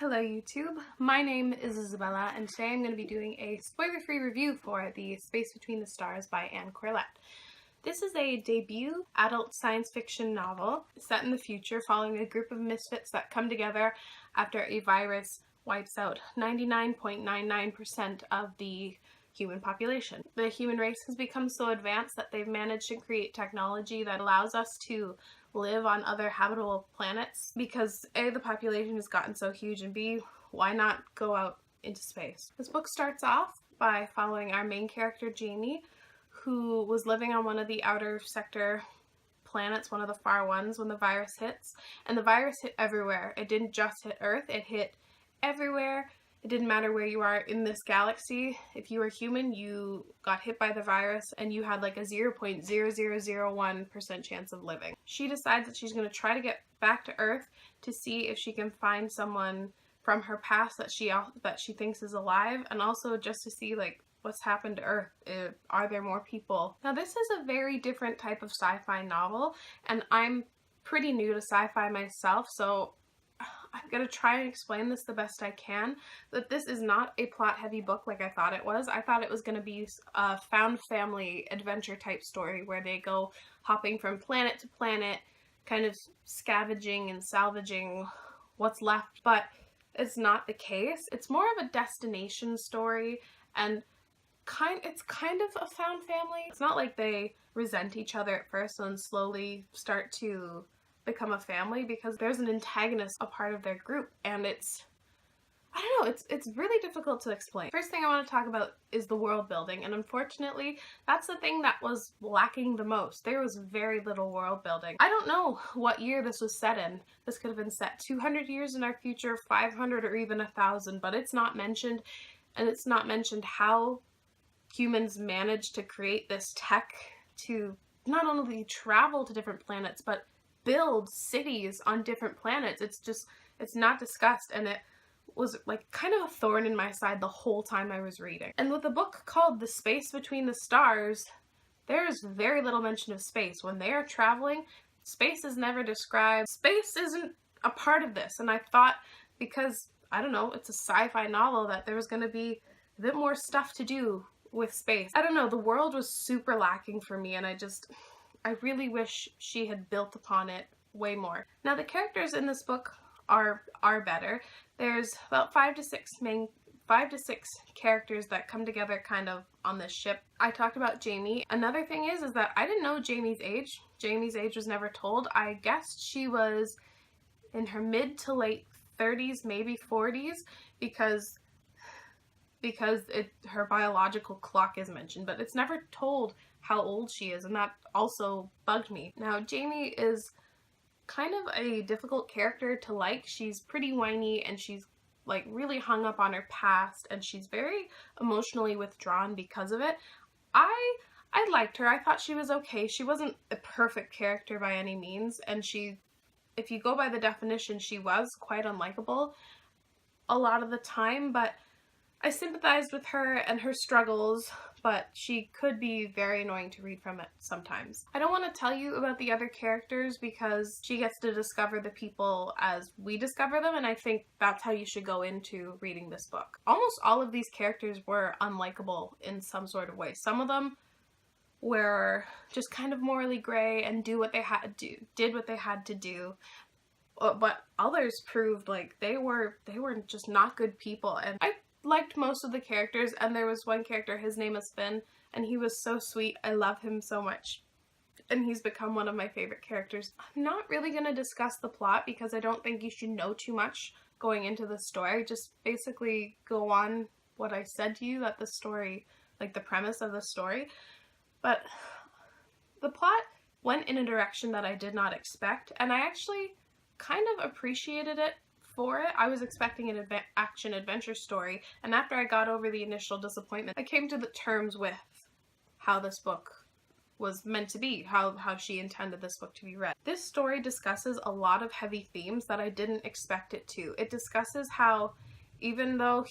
Hello YouTube, my name is Isabella and today I'm going to be doing a spoiler-free review for The Space Between the Stars by Anne Corlett. This is a debut adult science fiction novel set in the future following a group of misfits that come together after a virus wipes out 99.99% of the human population. The human race has become so advanced that they've managed to create technology that allows us to live on other habitable planets because A, the population has gotten so huge, and B, why not go out into space? This book starts off by following our main character Jamie, who was living on one of the outer sector planets, one of the far ones, when the virus hits. And the virus hit everywhere. It didn't just hit Earth, it hit everywhere. It didn't matter where you are in this galaxy. If you were human, you got hit by the virus and you had like a 0.0001% chance of living. She decides that she's going to try to get back to Earth to see if she can find someone from her past that she thinks is alive, and also just to see like what's happened to Earth. Are there more people? Now this is a very different type of sci-fi novel, and I'm pretty new to sci-fi myself, so I'm going to try and explain this the best I can, that this is not a plot-heavy book like I thought it was. I thought it was going to be a found family adventure type story where they go hopping from planet to planet, kind of scavenging and salvaging what's left, but it's not the case. It's more of a destination story, and it's kind of a found family. It's not like they resent each other at first and slowly start to become a family, because there's an antagonist, a part of their group, and I don't know, it's really difficult to explain. First thing I want to talk about is the world building, and unfortunately that's the thing that was lacking the most. There was very little world building. I don't know what year this was set in. This could have been set 200 years in our future, 500, or even 1,000, but it's not mentioned, and it's not mentioned how humans managed to create this tech to not only travel to different planets, but build cities on different planets. It's not discussed, and it was like kind of a thorn in my side the whole time I was reading. And with a book called The Space Between the Stars, there's very little mention of space. When they are traveling, space is never described. Space isn't a part of this, and I thought, because, I don't know, it's a sci-fi novel, that there was going to be a bit more stuff to do with space. I don't know, the world was super lacking for me, and I really wish she had built upon it way more. Now the characters in this book are better. There's about 5 to 6 characters that come together kind of on this ship. I talked about Jamie. Another thing is that I didn't know Jamie's age. Jamie's age was never told. I guessed she was in her mid to late 30s, maybe 40s, because her biological clock is mentioned, but it's never told how old she is, and that also bugged me. Now, Jamie is kind of a difficult character to like. She's pretty whiny, and she's like really hung up on her past, and she's very emotionally withdrawn because of it. I liked her. I thought she was okay. She wasn't a perfect character by any means, and if you go by the definition, she was quite unlikable a lot of the time, but I sympathized with her and her struggles, but she could be very annoying to read from it sometimes. I don't want to tell you about the other characters because she gets to discover the people as we discover them, and I think that's how you should go into reading this book. Almost all of these characters were unlikable in some sort of way. Some of them were just kind of morally gray and did what they had to do. But others proved like they were just not good people, and I liked most of the characters, and there was one character, his name is Finn, and he was so sweet. I love him so much, and he's become one of my favorite characters. I'm not really going to discuss the plot because I don't think you should know too much going into the story. Just basically go on what I said to you, that the story, like the premise of the story. But the plot went in a direction that I did not expect, and I actually kind of appreciated it for it. I was expecting an action-adventure story, and after I got over the initial disappointment, I came to the terms with how this book was meant to be, how she intended this book to be read. This story discusses a lot of heavy themes that I didn't expect it to. It discusses how even though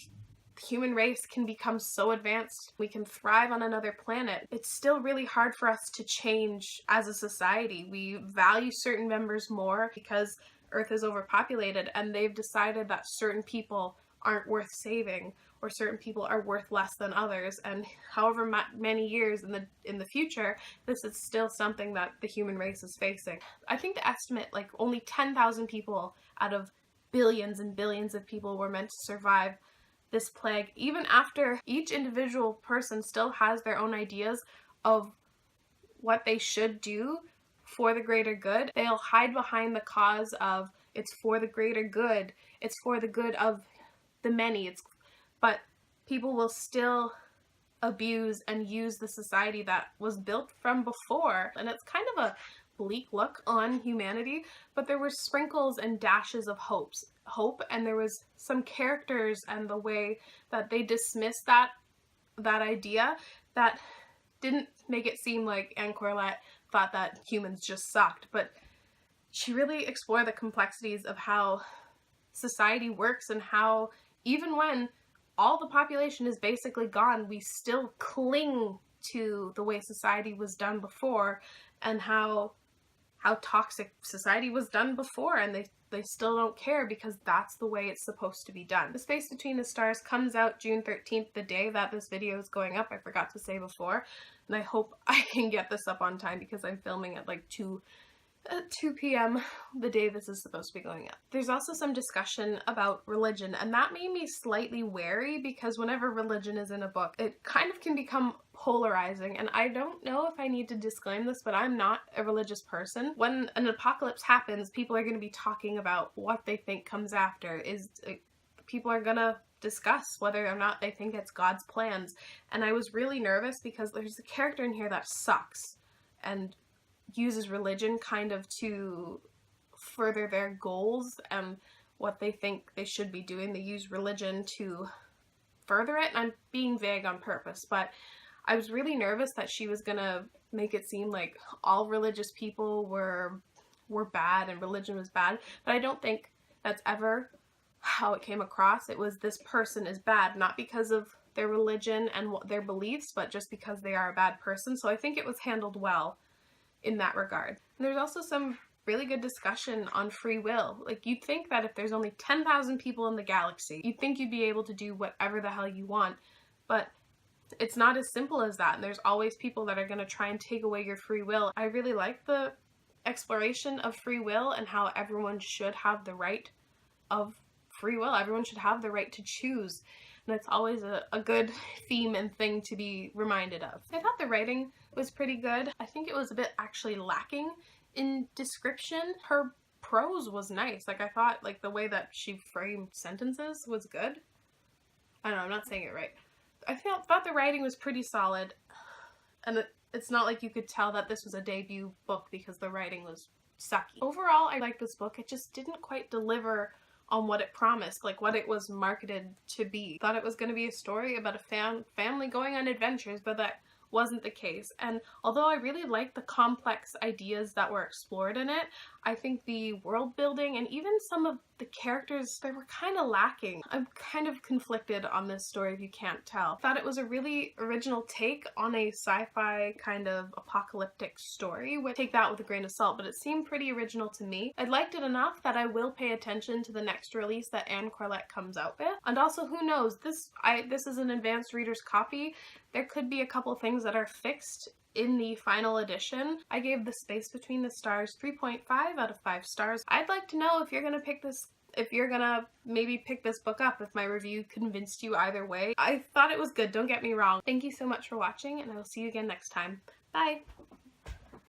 the human race can become so advanced, we can thrive on another planet, it's still really hard for us to change as a society. We value certain members more because Earth is overpopulated, and they've decided that certain people aren't worth saving, or certain people are worth less than others, and however many years in the future, this is still something that the human race is facing. I think the estimate, like, only 10,000 people out of billions and billions of people were meant to survive this plague, even after each individual person still has their own ideas of what they should do for the greater good. They'll hide behind the cause of it's for the greater good, it's for the good of the many, but people will still abuse and use the society that was built from before. And it's kind of a bleak look on humanity, but there were sprinkles and dashes of hope, and there was some characters and the way that they dismissed that idea that didn't make it seem like Anne Corlett thought that humans just sucked, but she really explored the complexities of how society works, and how even when all the population is basically gone, we still cling to the way society was done before, and how toxic society was done before, and they still don't care because that's the way it's supposed to be done. The Space Between the Stars comes out June 13th, the day that this video is going up, I forgot to say before, and I hope I can get this up on time because I'm filming at like 2 p.m. the day this is supposed to be going up. There's also some discussion about religion, and that made me slightly wary because whenever religion is in a book, it kind of can become polarizing, and I don't know if I need to disclaim this, but I'm not a religious person. When an apocalypse happens, people are going to be talking about what they think comes after. People are gonna discuss whether or not they think it's God's plans, and I was really nervous because there's a character in here that sucks and uses religion kind of to further their goals and what they think they should be doing. They use religion to further it, and I'm being vague on purpose, but I was really nervous that she was gonna make it seem like all religious people were bad and religion was bad, but I don't think that's ever how it came across. It was this person is bad, not because of their religion and what their beliefs, but just because they are a bad person, so I think it was handled well in that regard. And there's also some really good discussion on free will. Like, you'd think that if there's only 10,000 people in the galaxy, you'd think you'd be able to do whatever the hell you want, but it's not as simple as that, and there's always people that are going to try and take away your free will. I really like the exploration of free will and how everyone should have the right of free will. Everyone should have the right to choose, and it's always a good theme and thing to be reminded of. I thought the writing was pretty good. I think it was a bit actually lacking in description. Her prose was nice. Like, I thought, like, the way that she framed sentences was good. I don't know, I'm not saying it right. I thought the writing was pretty solid, and it's not like you could tell that this was a debut book because the writing was sucky. Overall, I liked this book. It just didn't quite deliver on what it promised, like what it was marketed to be. Thought it was going to be a story about a family going on adventures, but that wasn't the case. And although I really liked the complex ideas that were explored in it, I think the world building and even some of the characters, they were kind of lacking. I'm kind of conflicted on this story if you can't tell. Thought it was a really original take on a sci-fi kind of apocalyptic story. Take that with a grain of salt, but it seemed pretty original to me. I liked it enough that I will pay attention to the next release that Anne Corlett comes out with. And also, who knows, this is an advanced reader's copy. There could be a couple things that are fixed in the final edition. I gave The Space Between the Stars 3.5 out of 5 stars. I'd like to know if you're gonna pick this, if you're gonna maybe pick this book up, if my review convinced you either way. I thought it was good, don't get me wrong. Thank you so much for watching, and I will see you again next time. Bye!